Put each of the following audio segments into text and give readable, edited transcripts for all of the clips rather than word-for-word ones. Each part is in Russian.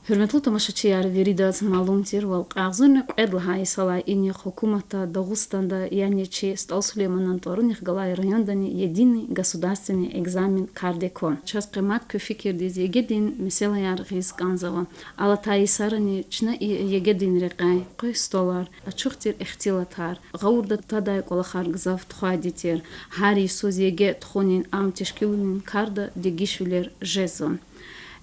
Hürmetli tamaşaçılar, veridas malumtir val qazun qedlaha isala ini hukumata Дагыстанда яничи стал Сулейманан Торунних Галай райондани единый государственный экзамен кардеко. Час qemat köfikir diz yegedin mesela yar giz ganzava. Ala taisarani çna yegedin reqay qoy stolar. Açıqtir ihtilatar. Gavurda taday qolaxar gzaf txaditir. Hari söz yege txonin am teşkilinin karda degişüler jezon.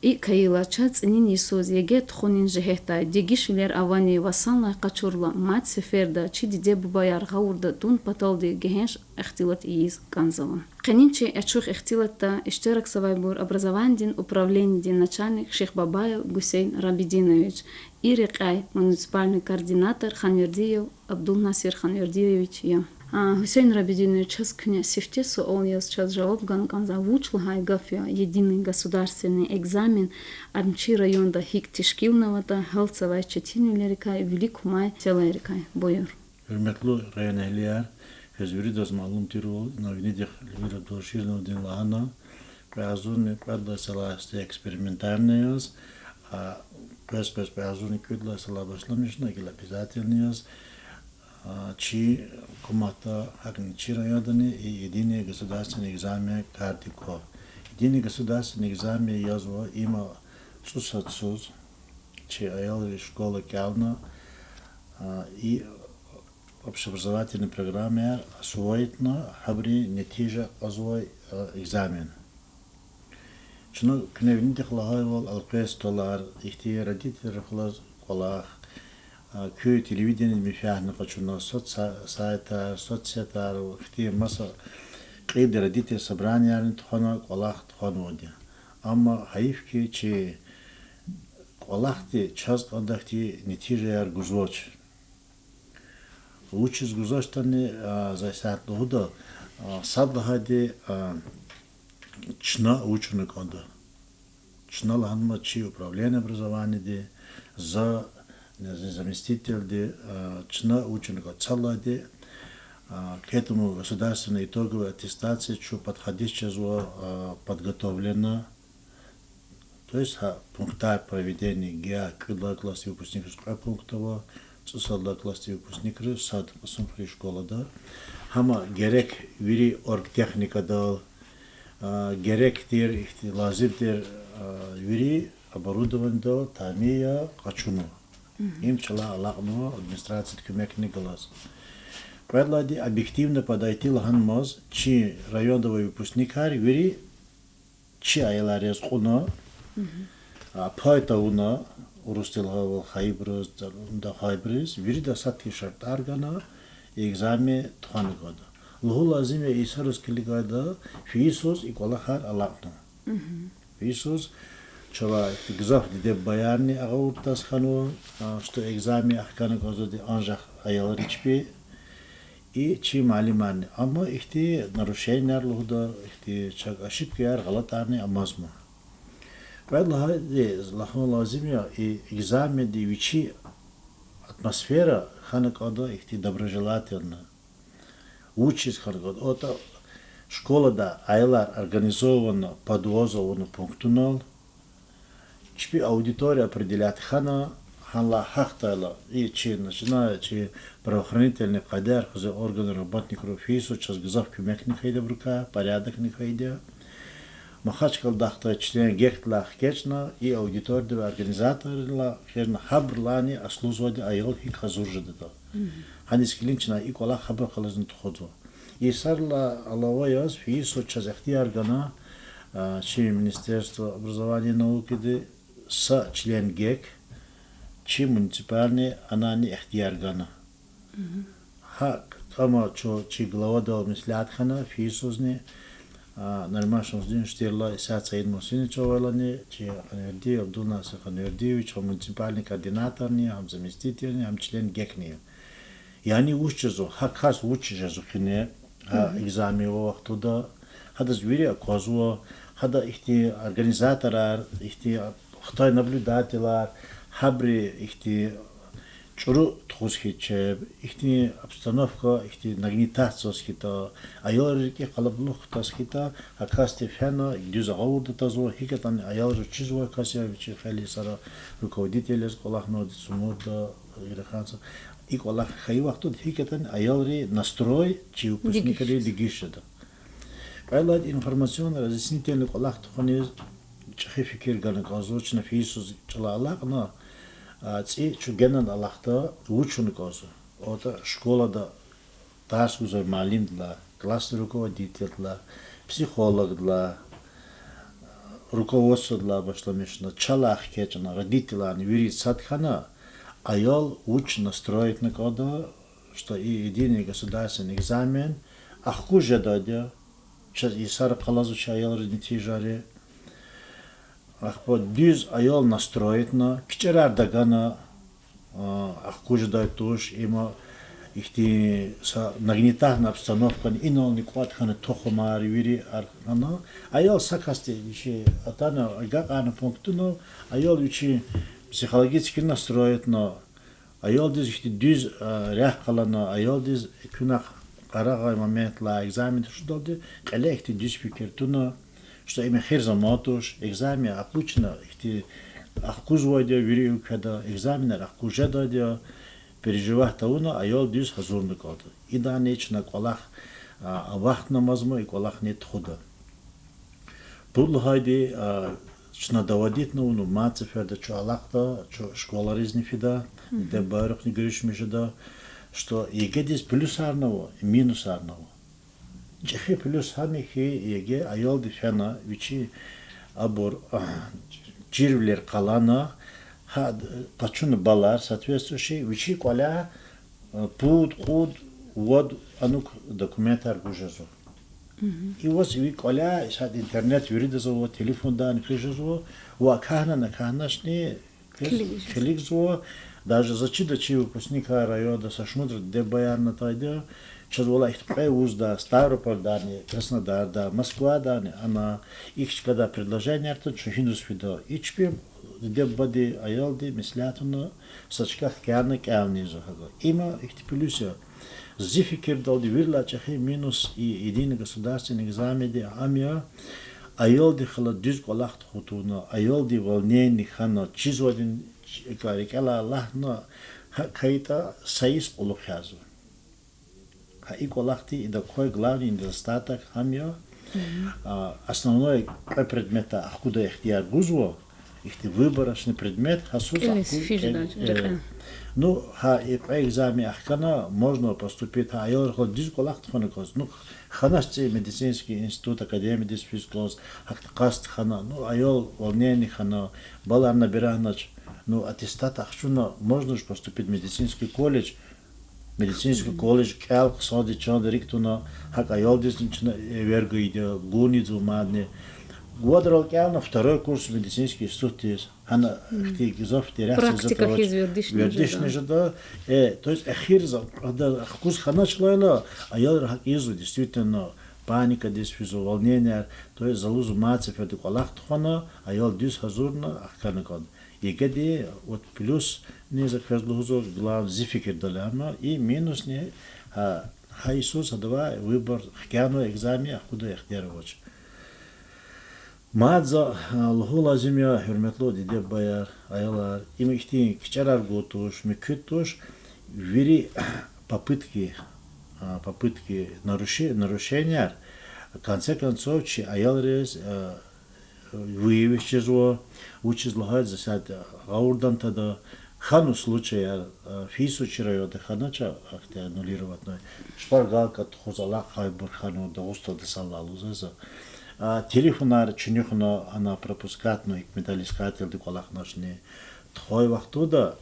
И каилача цнини соз еге тхонин жехта дегишулер авани васанла качурла мат сеферда чи диде бубаяр гаурда дун паталди гехеш ихтилат из канзала. Канинчи ачух ихтилатта иштирак савайбур образование управление начальник Шейх Бабаев Гусейн Рабидинович и рекай муниципальный координатор Ханвердиев Абдул Насир Ханвердиевич я. Гусейн Рабидинович час кня сифтесу он яз час жаваб ганза вучл хай гафия единый государственный экзамен армчи районда хик тишкилнавата халцавай четинилерикай великумай телерикай бойор. Hürmetli rayın ehliyer, hezbiri de malum tiru, novinidik lira doşirno din lahana, beazun kadla salasti eksperimentarnıyız, beazun kadla sala başlamışna ki обязательнıyız. Чи комата хакничи районами единый государственный экзамен кардико. Единый государственный экзамен язва има цусацуз, чи аялы школа кявна и общеобразовательной программе освоить на хабри нетижа освой экзамен. Чно кневните хлагайвал алпестолар ихти родители хлаз колах köy televizyonu müşahede kaçırna sayta sosyete ихти masa kıydı родители собранияларын тохона колах тохонуди. Ama hayif ki çi колахти час одахти нетижаяр гузоч. Учис гузоштани засатлуда садлагади чна ученик ода. Чна лаханма чи управление образования за заместитель чна ученика цаллади к этому государственной итоговой аттестации, что подходящая подготовлена, то есть пункта проведения ГИА когда классе выпускников пунктова, цусалда классе выпускников сад посумфри школа да, хама герек вири оргтехника да, герек тир лазим тир вири оборудование да, тамия качуну. Им чела алакну администрация көмекни глаз. Предлаги объективно подойти лаханмаз, чи районовый выпускникар вери чи айларез куна, пайта уна урустилгавал хайбрыз да хайбрыз вери да сатки шартаргана экзамен тхангада. Лху лазиме исарус килигада фисус и колахар алакну. Фисус чела гзах диде баярни агауртас хану, что экзамен ахкана газоди анжах аяларичпи и чи малимани. Ама ихти нарушения лухда, ихти чак ошибки яр галатарни амазма. Поэтому лахну лазимия и экзамен ди вичи атмосфера хана када ихти доброжелательна. Учись хана када. Ота школа да айлар организована подвозована пунктунал. Чпи аудитория определяет хана хахтала и чи начиная чи правоохранительный кадер за органы работников фису час гзав кюмек не хайда в рука порядок не хайда махачкал дахта член гехтла хкечна и аудитория организаторла херна хабрлани аслузводи айолхи хазуржадата ханис клинчна и кола хабр халазн тходо и сарла алаваяс фису час ихтияр гана чи министерство образования и науки с член ГЕК, чи муниципальный анани ихтияргана. Ама чи глава дал мислят хана фисузни нормашн дин штирла Исаат Саид Мусини чавалани чи Ханверди Абдул Насир Ханвердиевич муниципальный координатор ни ам заместитель ни ам член ГЕК ни. Яни уччезо хас уччезо хине экзамен вахтуда хада звери аказуа хада ихти организаторар ихти Хтай наблюдателар, хабри ихти чуру тхусхичеб, ихти обстановка, ихти нагнетациосхита, аялрики қалаблух тасхита, акасти фена, дюза ауда тазо, хикатан аялру чизва касявичи фелисара, руководитель колахно сумода ираханца, и колах хайвахту хикатан аялри настрой, чи выпускникали лигишеда.Айлад информационно разъяснительный колах туханез, чахи фикир ганаказочна фисус чалалахна, ци чугенан алахта учун козу. Ота школада дарс гузар малим дла, классный руководитель дла, психолог дла, руководство дла башламешна, чалах кечана, родителяни, вирит садхана, аял уч настроить на кода, что и единый государственный экзамен, ахкуже дадя, и сара калазуча аял родители жаре, ахпо düz ayol настроитна, кичерар дагана, ахкуж дайтуш, има ихти нагнетахна обстановка, инол никватхана тохомари вири архана, ayol сакасти вичи атана агакана пунктуно, ayol вичи психологически настроитна, ayol диз ихти düz рях калана, ayol диз күнах карагай моментла экзамен шудалди, кале ихти düz фикер туно, что имя херзаматуш, экзамен акучно, ихти ахкузвойдя, вирию когда экзаменер ахкужедойдя, переживах тауна, айол дюз хазурны кода. И да нечна колах авахт намазма и колах нет худа. Будлхайди чна давадит на уну мацефеда, чо алахта, чо школа резнифида, де байрах не гришмишеда, что егедис плюс арного и минус арного. Чехи плюс хамихи еге айол дифена вичи абор джирвлер калана качун балар соответствующий вичи коля пуд худ вод анук документар гужезу. И вот ви коля сад интернет юридазо телефон дан фижезу ва кахна на кахнашни кликзу даже зачида чи выпускника района сашмудр де баярна тайда. Сейчас была их Узда, Ставрополь, Дани, Краснодар, да, Москва, Дани, она их когда предложение то что хиндус видо, и чпим где бади аялди мислятуно сачках кяна кявнизо хага. Има их плюсё. Зификир далди вирла чахи минус и единый государственный экзамен амия аялди хала düz колахт хутуно, аялди волнение хана чизводин карикала Аллахно кайта саис полухязу. И колахти и такой главный недостаток хамья, основной предмета, откуда их я гузво, их выборочный предмет, ну, и по экзамену ахкана можно поступить, а я говорю, дис колахт ханакос, ну, ханасти медицинский институт, академия дисфизклос, ахтакаст хана, ну, а я волнение хана, балар набиранач, ну, аттестат ахшуна, можно же поступить в медицинский колледж, кел, соди чон дириктуна, хак айол диснична вергуиде, гунидзу мадне. Гуадрал кел на второй курс медицинский институт есть. Хана хти гизов теряс практиках из вердишни жада. То есть ахирза, когда курс хана члайла, айол хак изу действительно паника, дисфизу, волнение, то есть залузу мацев, это колах тхана, айол дис хазурна, ахканакон. Егеди вот плюс не заказло глав зификер даляма и минус не Иисус два выбор хкяно экзамен куда их дервоч. Мадза лхула земя хурметло диде баяр аялар им ихти кичарар готуш микутуш вери попытки нарушения в конце концов чи аялрез выявившего учезлагает засад аурдан тогда хану случая фису чирайода ханача ахте аннулировать но шпаргалка тхозала хайбур хану да уста десалалу за телефонар чинюхно она пропускать но их металлискатель де колахнашне тхой вахтуда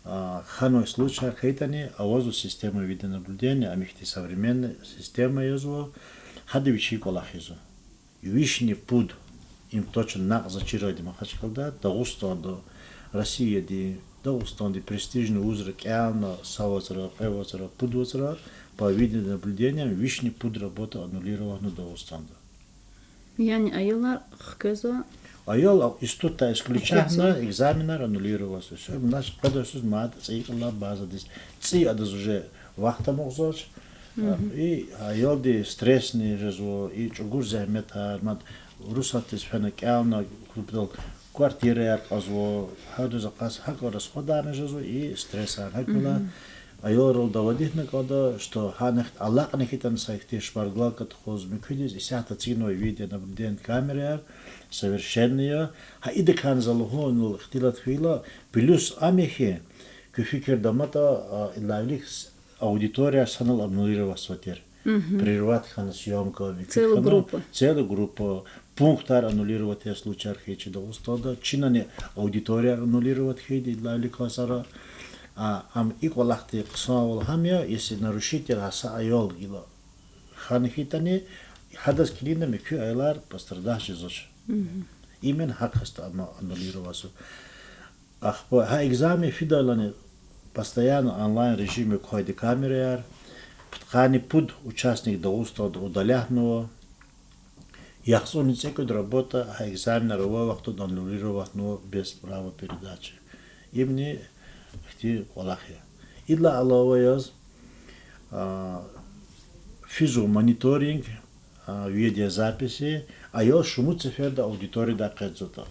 хану случая хейтани авозу система видеонаблюдения амихти современная система езу хадивичи колахизу вишни пуд им точно нак зачирайди махачкалда Дагустанды Россияди Дагустанды престижный узрак явно савазра певазра пудвазра по видеонаблюдениям вишни пуд работа аннулирована Дагустанда. Yani ayollar хкезо Ayol istuta исключительно экзаменар аннулировался. Все, наш подосуз мат, цикла база дис. Ци адаз уже вахта могзоч. И ayol ди стрессный жезо, и чугур захмета, мат русатис фена кялна, купил квартира яр казво, хаду заказ хакора сходарный жезо, и стресса хакмила. Ayol рол доводит когда, что ханах Аллах нехитан сайхти шпаргла кат хоз микудис, и сята цигной видео наблюден камеры совершенные, а и декан залухон ихтилат фила, плюс амехи, кефикер дамата илавлих аудитория санал аннулировать ватер. Прервать хан съемка. Целая группа. Пунктар аннулировать я случай архичи до устода. Чинане аудитория аннулировать хеди илавлих хасара. Ам иквалахты ксавал хамя, если нарушитель хаса айол гила. Хан хитани хадас килина мекю айлар пострадавший зоч. Именно хак хаста аннулировался. Ах, ха экзамен фидалани постоянно онлайн режиме койди камеры, птхани пуд участник до устода удаляхного. Яхсон ицекуд работа, ха экзамен рова вахту аннулировать, но без права передачи. Именно хти валахия. Идла аллаваяз физиомониторинг, видеозаписи, айол шуму циферда аудитория да кэдзота.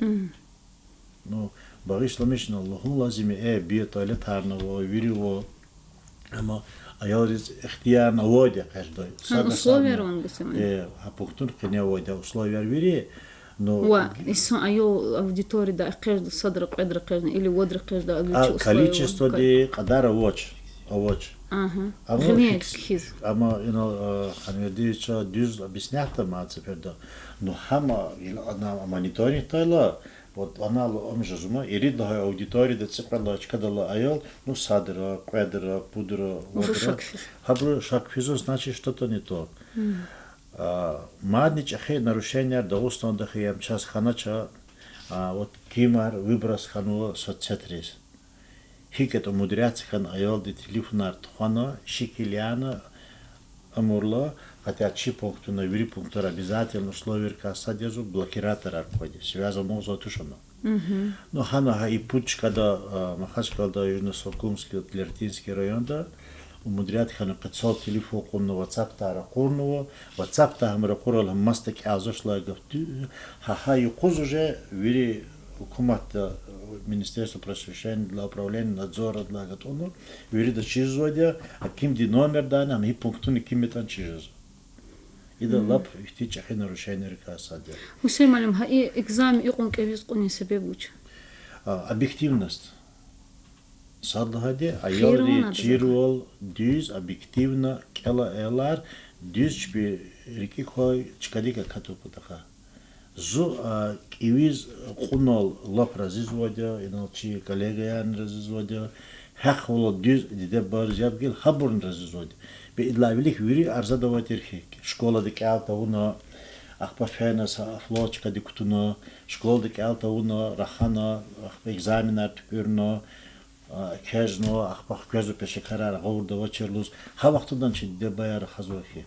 Ну, бариш ламишна Аллахун лазими бия туалет харнаво, вириво, ама айол из ихтияр на воде каждой. Условия рон гусеман. А пунктур кеня воде, условия вири, но... Ва, исон айол аудитория да каждый садра кэдра каждый, или водра каждый адличи условия. Количество ди кадара воч. Ага. Ама, ханведича дюз объяснята мацеферда, но хама, она мониторинг тайла, вот она омжазума, и ридла аудитория, да цепрала чкадала айол, ну садра, кведра, пудра, водра. Хабру шакфизу, значит что-то не то. Маднич ахей нарушения до установда хаям час ханача, вот кимар выброс ханула соцсетрис. Хикет умудряться хан айол ди телефонар тхана, шикиляна, амурла, хотя чи пункту на вири пунктур обязательно условия содержу блокиратор аркоди, связан мозга тушано. Но хана и путь, когда махачкалда южно-сокумский, Тлертинский район, да, умудряет хана 500 телефон кунного WhatsApp тара курного, WhatsApp та хамра курал мастак азошла гафту, ха юкуз уже вири Hukumat Министерство просвещения для управления надзора для готовно вири да чизводя, а ким ди номер дана, ами пунктуни ким метан чиз. И да лап ихти чахи нарушение река садя. Усей малим, ха и экзамен икон кевиз кони себе буч. Объективность. Садлагаде, а йорди чирвол дюз объективно кела элар дюз чби реки хой чкадика катупутаха. Зу кивиз хунол лап разизводя, иначе коллега ян разизводя, хахволо дюз диде барзяб гел хабурн разизводя. Бе идлавилих вири арзадавать ирхи. Школа дик алта уна, ахпа фенас афлочка дикутуна, школа дик алта уна, рахана, ахпа экзаменар тупюрна, кежно, ахпа кежу пешекарар, гаурдава черлуз. Ха вақтудан чи диде баяр хазвахи.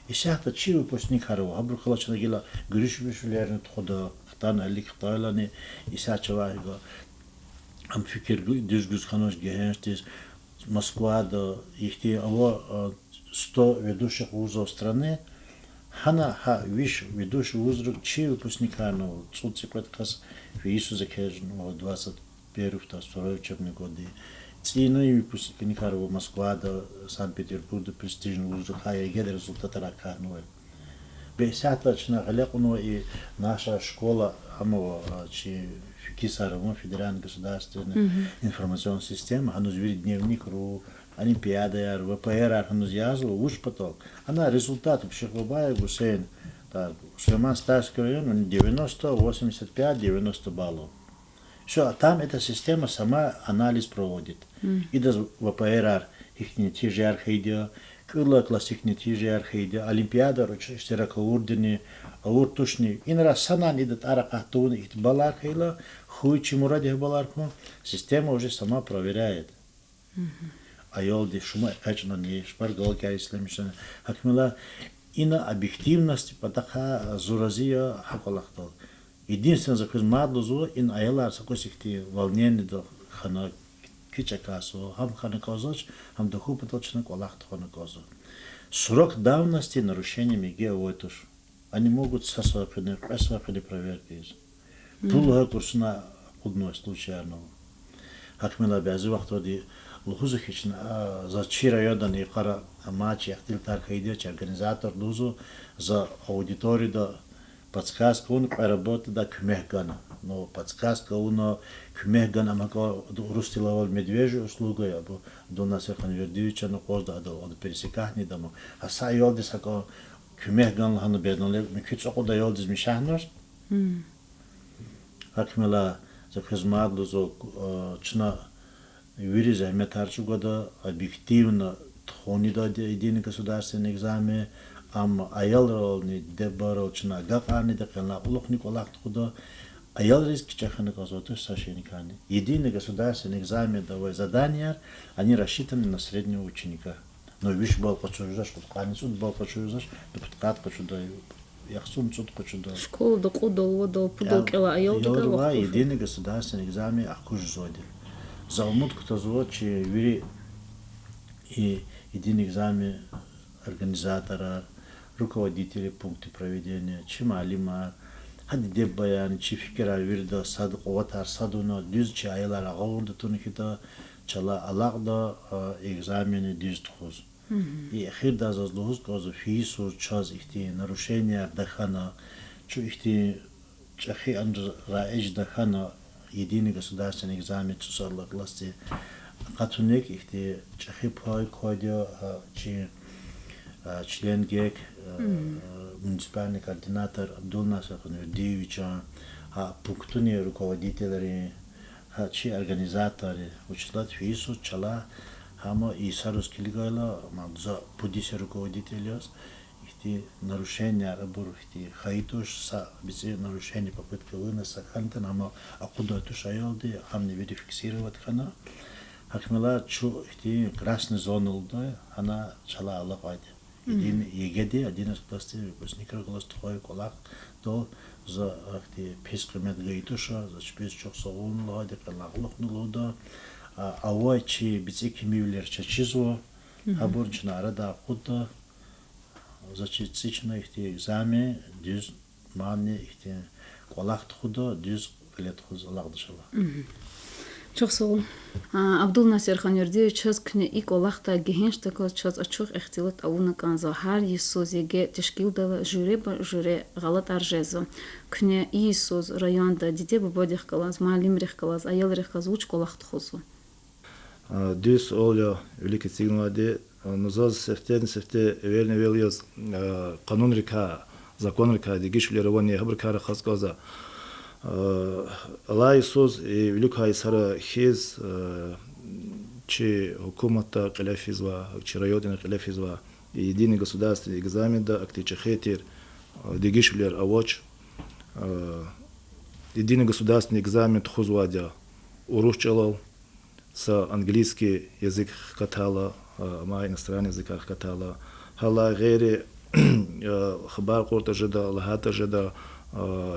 İşte çi выпускник хару, абру халачна гила görüşmüşlerini toda, xtan ellik xtaylani İsa çavayga am fikir düzgüz xanoş генштис Москвада ихти ава 100 ведущих вузов страны, хана ха виш ведущий вуз чи выпускника, ну цуциквет кас вису закежн 21-22 учебный годы. Цину и выпускники Харова Москва до Санкт-Петербурга престижный вуз, хая геда результата рака новый. Бесяточно галекуно и наша школа амова чи Кисарова федеральная государственная информационная система, она звери дневник ру, олимпиада яр, ВПР она yazılı уж поток. Она результаты Пшехлобаев Гусейн, так Сулейман-Старский район 90, 85, 90 баллов. Все, там эта система сама анализ проводит. И до ВПР их не тижар хейдя, кыла классик не тижар хейдя, олимпиада штирака урдени, уртушни. И раз санан идет аракатун, их балар хейла, хуй чемуради баларку, система уже сама проверяет. А йолди шума качно не шпаргалка исламишна. Хакмила и на объективность потаха зуразия хаколахтал. Единственное за хизмадлу зуа ин аялар сакосихти волнение до хана кичакасу хам хана козоч хам доху поточно колахт хана козо. Срок давности нарушения миге войтуш. Они могут сосвапены проверки. Пулга курсна одной случайно. Хакмила бязы вахтоди лухузухична за чира йодан и хара матч яхтилтар хайдеч организатор лузу за аудиторию да подсказка он работа да кмехгана. Но подсказка он кмехгана амака рустилавал медвежью услуга я бы до нас конвердиюча но кожда до пересекахни дамо. А са йолдис хако кмехган хану бедноле микич окуда йолдис мишахнош. Хакмила за хизмадлу за чна Юрий Захметарчу года объективно тхонида единый государственный экзамен, аял ролни дебарочна гакани декана улухни колахт худа аял риск чаханы казоты сашеникани. Единый государственный экзамен давай задания, они рассчитаны на среднего ученика. Но вещь был почуждаш, каницу был почуждаш, депутат почуда, яхсун чуд почуда. Школа до кудол до пудолкела аял декана. Единый государственный экзамен ахужзоди. За умутку то че Юрий и единый экзамен организатора, руководители пункты проведения, че малима, хadi деп баян, че фикера вирда сад оватар садуна düz че айлар агавурда тунихита чала алакда экзамены düz тхуз. И ахирда зазлухуз казу фису час ихти нарушения дахана, чу ихти чахи андр раэж дахана единый государственный экзамен цусарлы классе катунек ихти чахи пой кодио чи член ГЕК муниципальный координатор Абдулнасер Конвердиевича пунктуни руководители чи организаторы учислят фису чала хама и сарусский лигайла за будисе руководителей ихти нарушения рабур ихти хаитуш са бизе нарушение попытка выноса хантан ама акуда туш аялды хам не верифицировать хана хакмила чу ихти красный зона улда она чала алапайди един егеди 11 классы выпускников класс тухой колак до за ихти пескремет гаитуша за чпес чок соун лади калаглох нулода авай чи бизе кимивлер чачизо хабурчна арада куда Значит, сейчас ихти экзамен, düz мане ихти колахт худо, düz лет хуз алагдышала. Çok sağ ol. Abdulnasir Konverdievich çöz kne ilk olakta gehençte kaz çöz açık ihtilat avuna kanza her yisoz yege teşkil dala jüre galat arjezo. Kne yisoz rayonda dide babodih kalaz, malimrih kalaz, ayalrih kalaz uç kolakt huzu. Düz olya великий сигнал но за сефте верно велиоз канун река закон река дигиш лерование хабркара хасказа алай соз и великая сара хиз че хукумата калафизва че районный калафизва единый государственный экзамен да актичахетир дигиш лер авоч единый государственный экзамен тхузвадя урушчалал с английский язык катала ما иностранный язык катала хала гери хабар корта жада лахата жада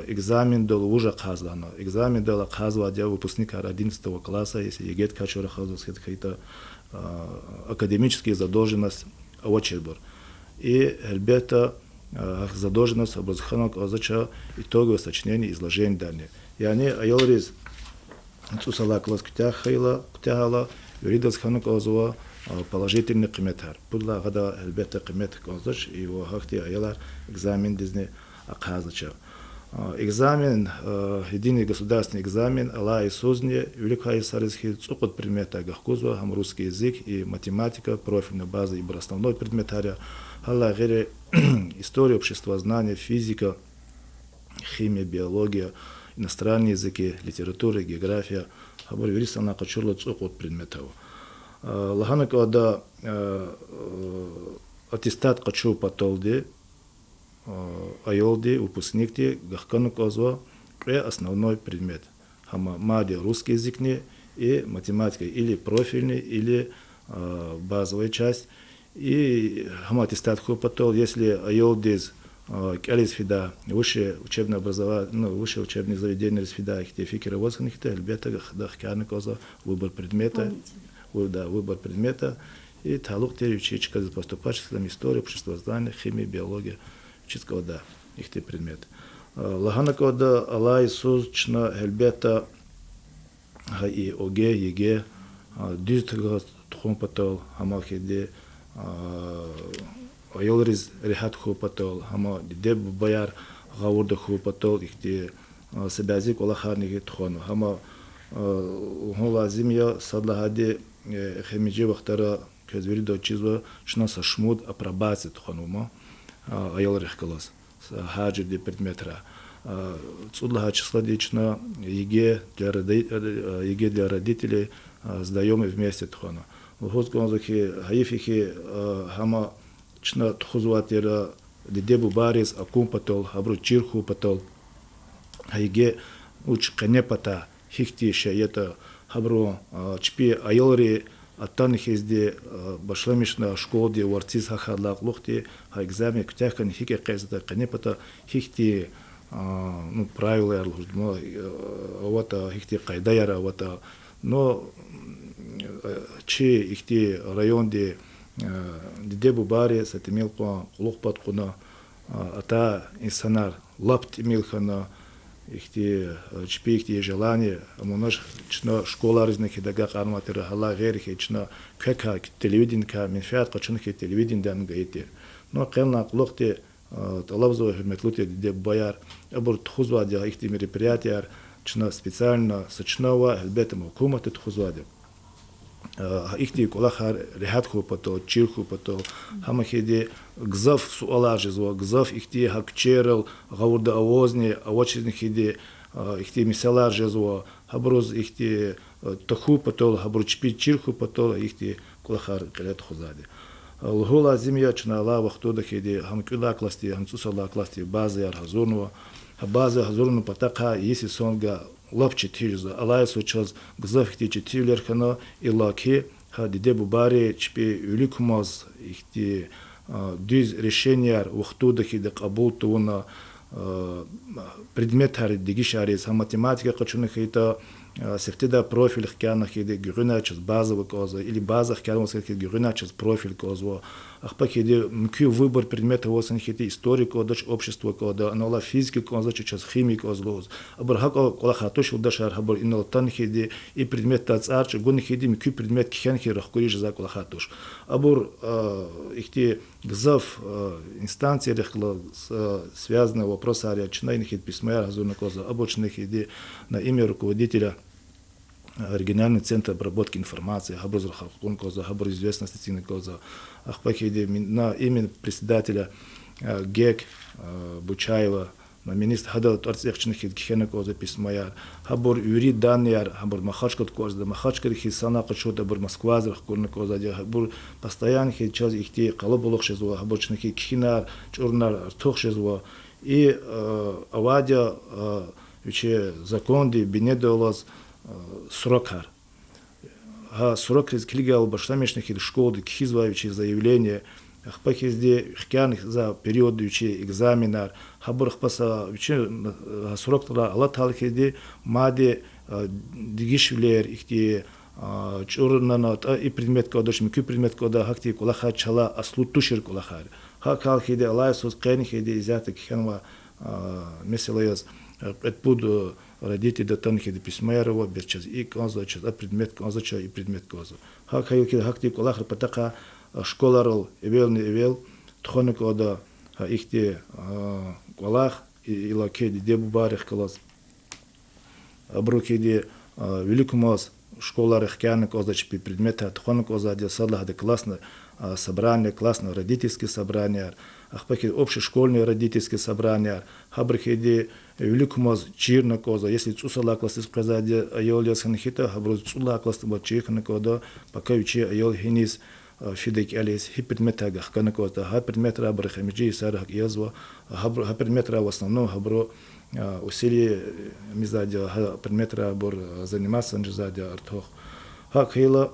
экзамен дал уже казано экзамен дал казва для выпускника 11 класса если егет качора хазус какая-то академическая задолженность очербор и элбета задолженность образханок означает итоговое сочинение изложение данных яни айолриз цусала класс ктяхала юридас ханок озва положительный комментарий. Пудла гада элбетте коммент конзач и во хахти аялар экзамен дизне аказача. Экзамен единый государственный экзамен ала и созне великая сарисхи цукот предмета гахкузва хам русский язык и математика профильная база и основной предметария ала гере история общества знания физика химия биология иностранные языки литература география хабар верисана качурло цукот предметов лаханак ада аттестат качу патолди айолди выпускникти гахканук озва основной предмет хама мади русский язык не и математика или профильный или базовая часть и хаматистат хупатол, если айолдиз калис фида высшее учебное образование, высшее учебное заведение фида их фикера возхнихте, альбета дахканы коза выбор предмета, выбор предмета и талук те учить поступательством история, обществознание, химия, биология, учить кода их те предметы. Лагана кода Аллах Иисус чна альбета и оге еге дизтга тхумпатол хамахиде айолриз рехат хупатол хама деб баяр гавурда хупатол ихти себязик олахарниги тхону хама лазим я садлагади хемиджи вахтара кезвиридо чизва чна сашмуд апрабаци тхонума айолрих калас хаджи де предметра цудлага числа дична еге для родителей сдаем и вместе тхону Госгонзахи хаифихи хама чна тхузватера дебу барис акумпатол хабру чирху патол хайге уч канепата хихти шаета хабру чпи айолри аттанхизде башламишна школде варциз хахадлак лухти ха экзамен ктяхкан хике казда канепата хихти правила ярлужмо авата хихти кайдаяра авата но че ихти районде дебу баре сатимел по лохпат куна ата инсанар лапт имелхана ихти чпи ихти желание амонаш чна школаризных дага карматера хала герхи чна кека телевиденка менфиат качнхи телевидендан гаити но кемна лохте талабзо хметлуте деб баяр абур тхузвадя ихти мероприятия чна специально сочнова албетам хукумат тхузвадя ихти колахар рехат хупато чир хупато хамахиде гзав суалажизо гзав ихти хакчерел гавурда авозни авочизнихиде ихти мисалажизо хабруз ихти тахупато хабручпи чир хупато ихти колахар калет хузаде лхула зимя чнала вахтуда хиде хамкула класти хамцусала класти база яр хазурно база хазурно патака еси сонга лапчи тирза алайсу чаз гзафти читилер хана илаки хади дебу баре чпи уликмаз ихти диз решения вахтуда хиде кабул туна предмет хари дигишарис математика качуна хита сефтида профиль хкяна хиде гюрина чаз базовый коза или база хкяна хиде гюрина чаз профиль коза ахпа хиде мкю выбор предмета восан хиде историк кодаш общество кода анола физики коза чаз химик козлоз абрахако колахатош удашар хабар инол тан хиде и предмет тацарч гун хиде мкю предмет кхан хи рахкури за колахатош абур ихти гзав инстанция рехла связанный вопрос ария чнайн хид письма разуна коза обочных хиде на имя руководителя оригинальный центр обработки информации, хабрузр халкун коза, хабруз известности цины коза, ахпахиде на имя председателя ГЕК Бучаева, на министр хадал торцехчных хидкхена коза письмаяр, хабур юри даняр, хабур махачкот коза, махачкар хисана качота бур Москвазр хкурна коза, хабур постоянно хичас ихти калабулох шезуа, хабурчных хикхинар, чурнар тохшезуа, и авадя уче законди бинедолаз срокар. Срок из книга албашламешных или школы кхизваючи заявление ахпахизде хкян за период учи экзаменар хабурх паса учи срок тра алла талхиде маде дигишвлер ихти чурнанат и предмет кодаш микю предмет кода хакти кулаха чала аслу тушир кулахар хакалхиде алла Иисус кайнхиде изята кханва меселаяз отпуд родители танхиде письмаярова берчас и коза час предмет коза ча и предмет коза хакайки хакти кулахар патака школарыл эвел тхоны кода ихте кулах и лакеди дебу барих класс абрукиде великомаз школарых кяны коза чпи предмета тхоны коза де садлахде классно собрание классно родительские собрания ахпаки общешкольные родительские собрания хабрхиде великомаз чирна коза если цусала класс сказать айолиас ханхита хабруз цула класс бачихна кода пока учи айол хинис фидек алис хипредмета хкана кода хипредмета брахамиджи сарах язва хипредмета в основном хабро усилие мизадя предмета бор заниматься нжадя артох хакхила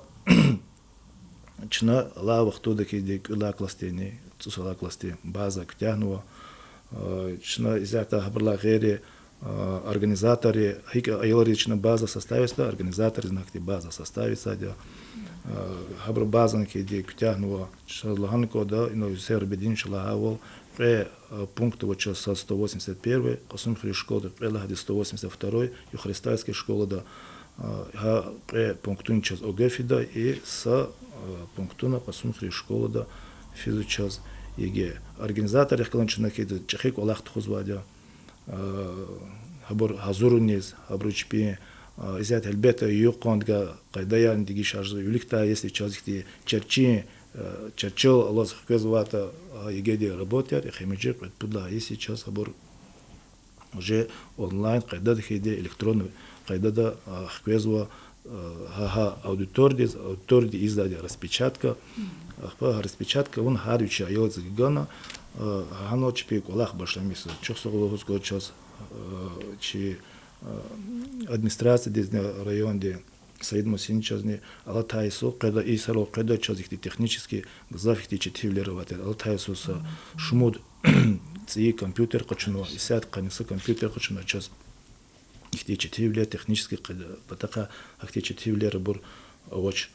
чна ла вахтуда киди кула кластени цусала класти база ктягнува чна изята хабрла гери организаторы хика айорична база составится организаторы знакти база составится да хабр базан киди ктягнува шалханко да ино сер бедин шалавол пункт вот сейчас 181 косум хришкода прела 182 и христианская школа да пунктун час огефида и с пунктуна косум хришкола да физучас еге организаторы кланчна киди чехик олахт хузвадя хабр хазурунез хабручпи изят элбета юқондга қайдаян диги шаржы юликта если чазихти Черчилл аллах хказвата егеди работает, и химиджи предпудла. И сейчас хабор уже онлайн, когда дохиде электронный, когда да хказва аудитории издади распечатка, распечатка он харюча айот загана, хано чпик аллах башамис, чохсоглохус час чи администрация дизне район де Саид Мусин чазни Алатайсу, когда и сало, когда чазихти технически гзафихти четивлероватер, Алатайсу са шумуд ци компьютер кочуно, и сяд каниса компьютер кочуно час ихти четивлер технически когда батака ахти четивлер бур оч.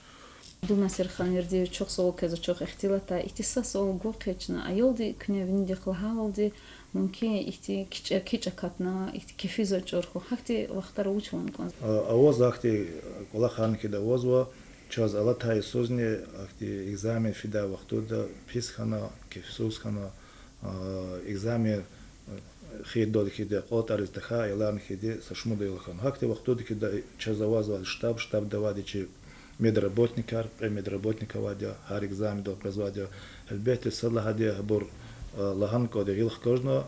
Дума Серхан Вердиевич чох сол кеза чох ихтилата ихтиса сол горкечна айолди кневинди хлахалди ممكن إختي كيتش كاتنا إختي كيفيزو جورخو حكتي وقتر وجهون كون أوز أختي كلا خان كده وزوا چاز الله تای سوزنی أختي إكزامين في دا وقتو دا بيس خنا كيفسوس خنا إكزامين خير دول كده قطر استخا يلان كده سشمود يلخان حكتي وقتو دا كده چاز وزوا штаб давади چه медработникар медработника вадя هر إكزامين دول قزوادя البيت صلى هديه بور Лаганко дегилх кожно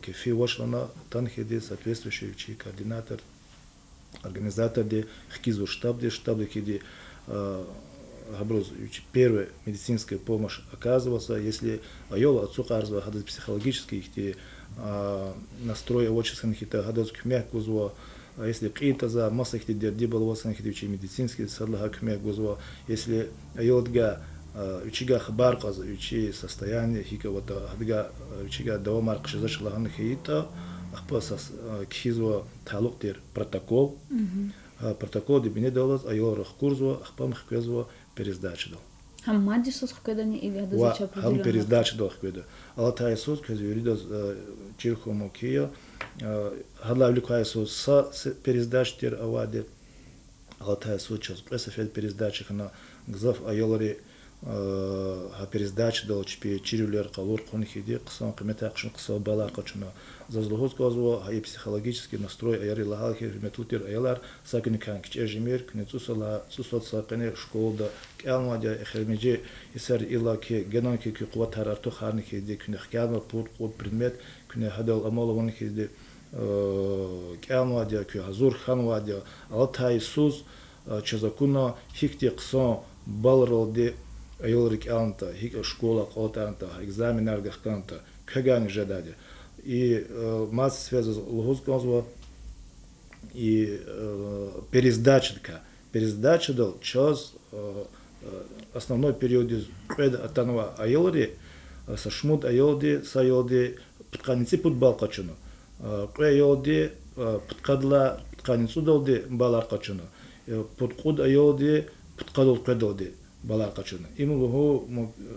кефи вошлана танхеди соответствующий учи координатор организатор де хкизу штаб де киди габроз первая медицинская помощь оказывался если айола отцука арзва хадаз психологический ихти настрой очесан хита хадаз кмяк гузва если какие-то за масса ихти дерди был восан хити учи медицинский садлага кмяк гузва если айолдга учига хабар қаз учи состояние хика вот адга учига давамар қшизаш лаган хита ахпас кхизва талуқ дер протокол протокол дебине далаз айор курзва ахпам хказва пересдача дал хам мадисус хкедани или адазача определённо хам пересдача дал хкеда алатайсус кез юридос чирхомо кия хадлавликайсус са пересдача тер аваде алатайсус час пресафет пересдача хана гзав айолари пересдача дал чпи чирюлер калур конхиди кысан кымета акшын кыса бала качына зазлохоз казва хай психологический настрой аяри лагалхи метутер аялар сакин кан кичежимер кнецусала сусот сакане школда калмадя эхемеже исер илаки генанки ки куват харарту харники ди кнехкалма под предмет кне хадал амалован хиди калмадя ки азур ханвадя алтай суз чазакуна хикти кысан балролди айолрик анта хик школа қотанта экзаменар гахканта каган жададе и масса связь с лохозкозва и пересдача дал час основной период из атанова айолри сашмуд айолди сайолди подканици футбол качуно айолди подкадла подканицу далди балар качуно подкуд айолди подкадл кадалди балар качуно имулуху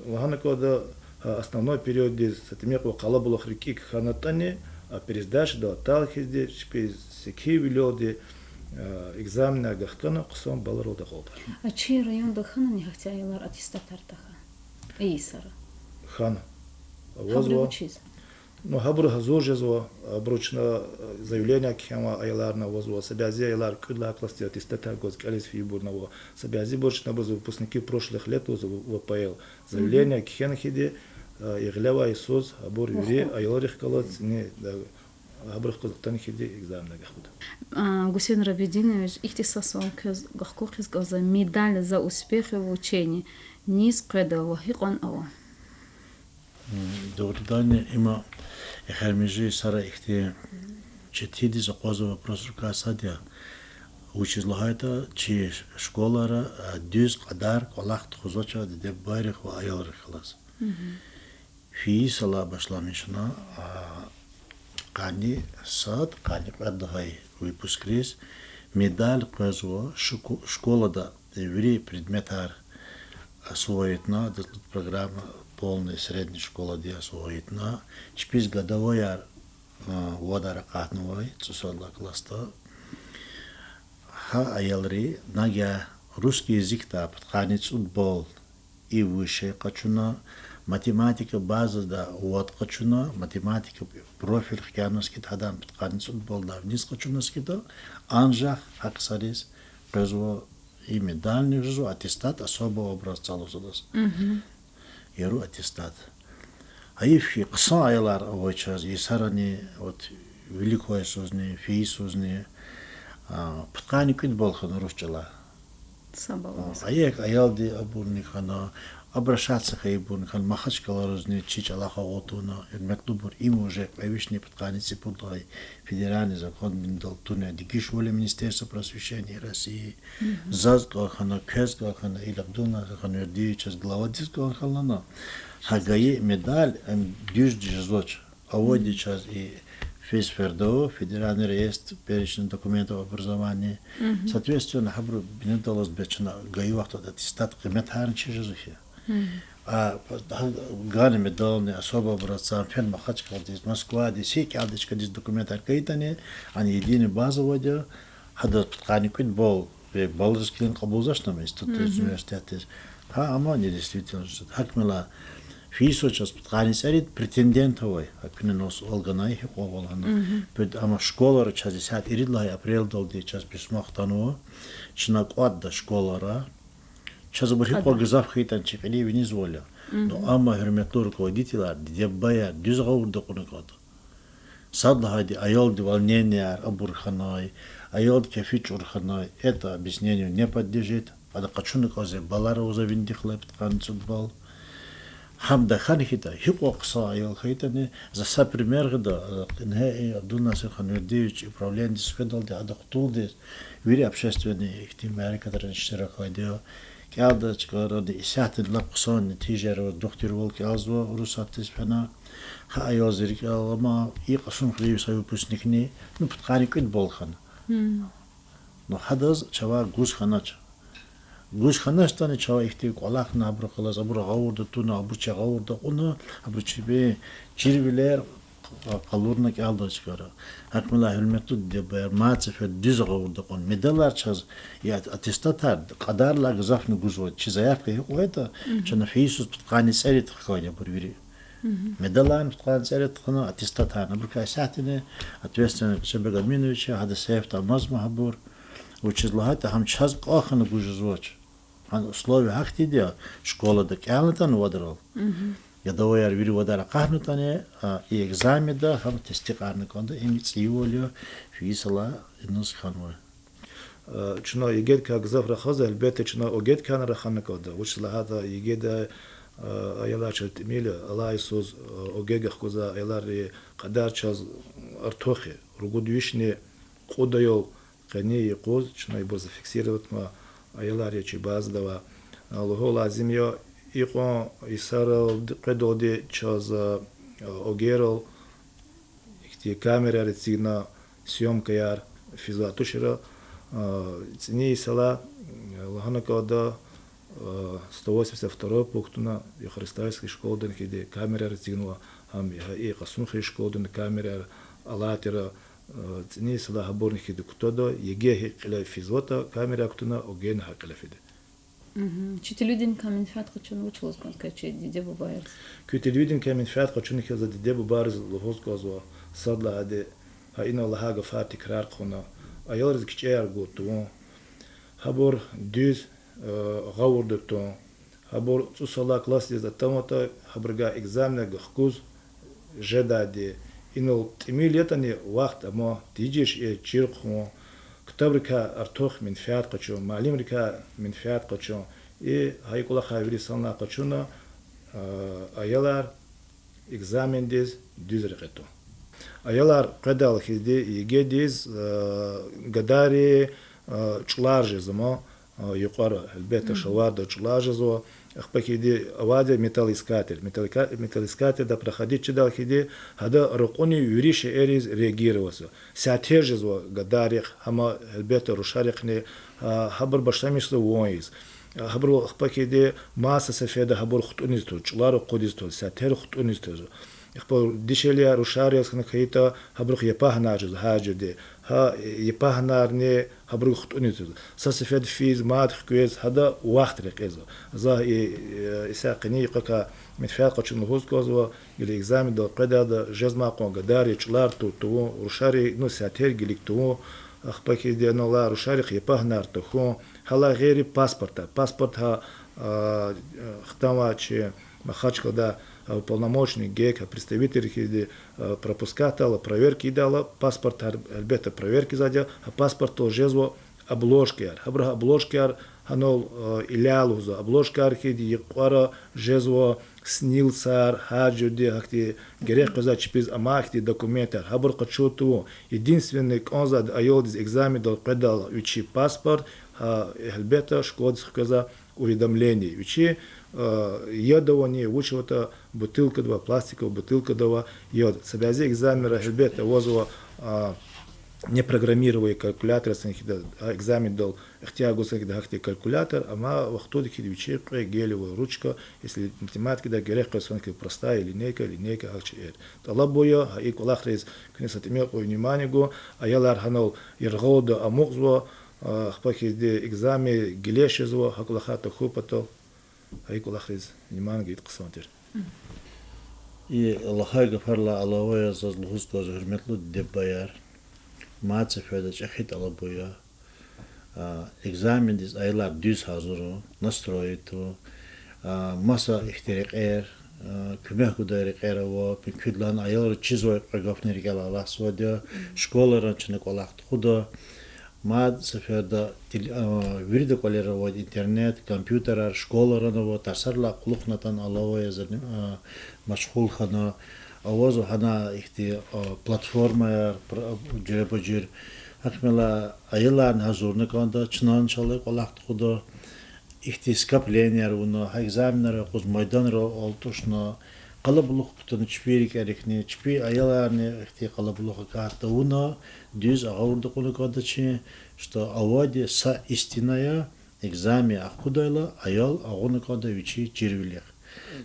лаханакода основной период из сатимеку калабулах реки ханатани пересдача до талхизде спесики вилоди экзамена гахкана кусом баларода холда а чи районда хана не хахтяйлар аттестатартаха эйсара хана возва но хабр хазур жезва обручно заявление кема айларна возва собязи айлар кудла класти аттестата гозкалис фибурного собязи борчно базу выпускники прошлых лет в ВПЛ заявление кхенхиде иглева Иисус абор юри айларих калат не абрах казахтан хиде экзамен гахуд Гусейн Рабидинович ихтисасом кез гахкохис газа медаль за успехи в учении низ кедал хиқан ава Добрый има эхармижи сара ихте четиди за коза вопрос рука садя учизлагайта чи школара düz kadar kolak tuzoça dedi bayrık ve ayalır kılas. Fi sala başlamışına kani saat kani kadhay выпускрис медаль козво школада ври предметар освоитна это программа полная средняя школа где освоитна чпиз годовой водара катновой цусалла класста ха аялри нага русский язык та подканец футбол и выше качуна математика база да вот качуна математика профиль хкяноски тадан подканец футбол да вниз качунаски да анжах аксарис козво и медальный жу аттестат особого образца лозадас. Яру аттестат. А ивхи кыса аялар овойчас исарани вот великое созне фи созне пткани кит болхан русчала. Сабалас. Аяк аялди абурни хана обращаться хайбун хан махачкаларозне чичалаха отуна мектубур им уже повишни пткани ципулай федеральный закон миндалтуне дикиш воле министерство просвещения России зазга хана кезга хана илабдуна хана дичас глава диско хана хагае медаль дюж дизоч аводи час и Физфердо, федеральный реестр перечень документов образования. Соответственно, хабру бинедалос бечна гаюахта аттестат кымет харн чижузухи. А ганы медалны особо образца фен махачка из Москва, десики алдичка дис документ аркаитане, они единый базовый хада тканикут бол балдырскин кабулзашнам институт университет. Ха ама не действительно хакмела Фисо час подканисарит претендентовой, акпиненос олганай хиковалана. Пед ама школара час 10 иридлай апрел долди час писмахтану, чинак адда школара, час бахико гзав хитан чикали внизволя. Но ама херметлу руководителя дебая дюзгаурда кунаката. Садла хади айол диволнения абурханай, айол кефич урханай, это объяснению не поддержит. Ада качуны козе балара уза виндихлай подканцутбал. Хамда ханхита хипокса ел хайтане за са пример да нхэ Абдулнасир Ханвердиевич управление сфедал да адактулдес вири общественные ихтимари которые широкойдео калда чкароди исатин лапсон тижер доктор волки азва русатис фана ха айозирик алма и қасым хлеб сай выпускникни ну подканикит болхан но хадаз чава гуз ханач Гуш ханастане чава ихти колах на абрахала забура гаурда туна абуча гаурда уна абучибе чирвилер калурна калда чикара акмала хилмету дебер мацеф диз гаурда кон медалар чаз я аттестатар кадарла гзафны гузо чизаявка это чана фисус ткани серит хойня бурвири медалан ткани серит хана аттестатар набрука сатине ответственно Шебек Админовича хада сефта мазмахабур учизлагата хам час кахана гужзвоч условия ахтидия школа да кялнатан водрал. Я давай вири водара кахнутане и экзамен да хам тести карнаконда им циволио фисала инус ханва. Чуна игет как завра хаза элбете чуна огет кана раханакода. Учлагата игеда аялачат миля алайсуз огегах коза аялари кадар час артохи ругудвишни кодайол кани коз чуна ибо зафиксировать ма аялари чи баздава аллаху лазим yo ико исарал кедоди час огерал ихти камера рецигна съемка яр физатушира цени сала лаханакода 182 пунктуна Христайской школы где камера рецигнула ам и касунхи школы камера алатира цени сала хаборники докутодо еге хила физота камера ктуна оген хакла фиде. Четилюдин камен фат хочу училась конкретно диде бубайр. Четилюдин камен фат хочу не за диде бубайр лохос газва садла аде а ина лахага фат тикрар кхуна аялрз кичер готу хабор düz гавурдто хабор цусала класс за тамата хабрга экзамена гхкуз жедаде инул тимилетани вақт ама тижиш чирху ктабрика артох min фиат qacho маалимрика min фиат qacho и хайкула хайври санна qachuna ayalar examendez düzreqeto ayalar qadal xizde yegediz gadari чуларжи зама юқара албетта шалварда чуларжи зо ахпакиди аваде металлоискатель да проходить чидал хиди хада рукуни юриши эриз реагироваться сятежи зо гадарих хама албетта рушарихни хабар баштамиш зо воиз хабар ахпакиди маса сафеда хабар хутунисту чулару қудисту сятер хутунисту ихпо дишелия рушариас на кайта хабрух япахнажу хаджуде ها يبهنارني هبروح خطونيتو ساسفيد فيز ماد خكويز هذا وقت رقيزو زا إساقني قكا متفاقة شنو هوسكوزو يلي إكزامي دو قدا دا جزما قون قداري چلار تو روشاري نو ساتير جليك تو أخباكي دي أنو لا روشاري يبهنار تو خون هلا غيري паспорт ها ختاما چه махачка да полномочный ГЕК, представитель пропускатала, проверки дала, паспорт альбета проверки задел, а паспорт тоже зво обложки. Обложки ханол илялузо, обложки архиди яквара жезво снилсар хаджуди хакти герех коза чипиз амахти документы. Хабр качуту единственный конзад айолдиз экзамен дал предал учи паспорт, альбета шкодс коза уведомлений учи йодование учего-то бутылка два пластиковая бутылка два йод. Собязи экзамера альбета возло не программировый калькулятор, экзамен дал ихтиагус хахти калькулятор, а ма вахтуди хидвичи гелевая ручка, если математика да герехка сонки простая линейка хачер. Талабоя и кулахрез кнесат имел внимание го, а я ларханал иргода амукзво хпахи де экзамен гелешезво хакулахата хупато. هيكو الأخرز نمان جيد قصانتر. الله هاي قفرلا الله ويا زاز لهوز كوز هرمتلو دباير ما تفيد شخيت الله بويا إكزامين ديز أيلار دوز هازورو نسترويتو مسا اختراق إير كمه كداري قيرا و بكدلان أيلار تشيزوي قفني رجال الله سواديا شكولران چنك ولاخت خدا ماد سفردا вирда колера вот интернет, компьютер, школа рано тарсарла кулухнатан алова язын машгул хана авазу хана ихти платформа джербожир акмела айлан хазурны канда чнан чалы колахт худа ихти скопления уно экзаменер куз майданро олтушно калабулук бутун чпирик эрикни чпи аяларны ихти калабулук катта уно düz ağırdı konu kadar что аваде са истинная экзамен акудайла аял агоны kadar вичи червилек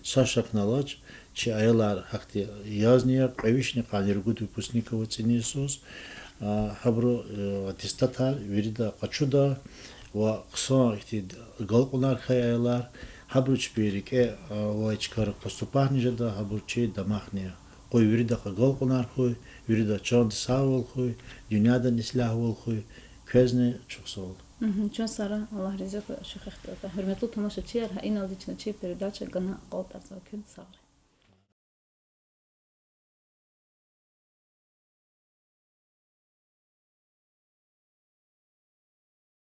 сашак налач чи аялар хакти язния кавишни каниргут выпускников ценисус хабру аттестата вирида качуда ва кса ихти галкунар хаялар хабру чпирике ва чкар поступарни да хабру чи дамахни Кой вирида хагал кунар хуй, вирида чанд савал хуй, дюняда нислах вал хуй, кезне чухсал. Чон сара, Аллах резак шахахта. Хурметлу тамашачиер, ха ин алдична чи передача гана qol tarzakun sağır.